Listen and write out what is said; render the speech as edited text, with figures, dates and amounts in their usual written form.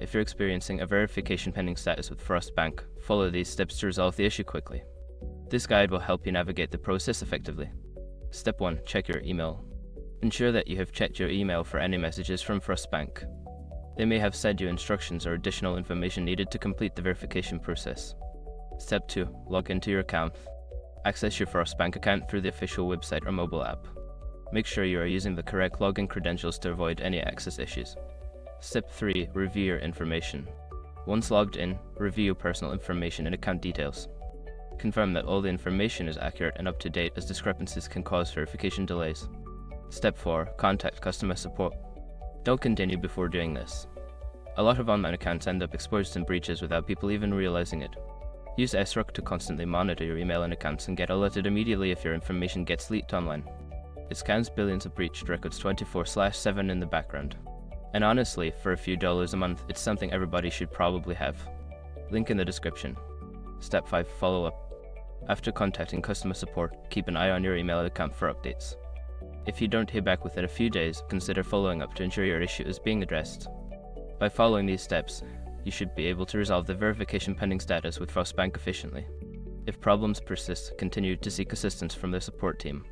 if you're experiencing a verification pending status with Frost Bank, follow these steps to resolve the issue quickly. This guide will help you navigate the process effectively. Step 1. Check your email. Ensure that you have checked your email for any messages from Frost Bank. They may have sent you instructions or additional information needed to complete the verification process. Step 2. Log into your account. Access your Frost Bank account through the official website or mobile app. Make sure you are using the correct login credentials to avoid any access issues. Step 3. Review your information. Once logged in, review your personal information and account details. Confirm that all the information is accurate and up to date, as discrepancies can cause verification delays. Step 4. Contact customer support. Don't continue before doing this. A lot of online accounts end up exposed in breaches without people even realizing it. Use SRUC to constantly monitor your email and accounts and get alerted immediately if your information gets leaked online. It scans billions of breached records 24/7 in the background. And honestly, for a few dollars a month, it's something everybody should probably have. Link in the description. Step 5. Follow up. After contacting customer support, keep an eye on your email account for updates. If you don't hear back within a few days, consider following up to ensure your issue is being addressed. By following these steps, you should be able to resolve the verification pending status with Frost Bank efficiently. If problems persist, continue to seek assistance from the support team.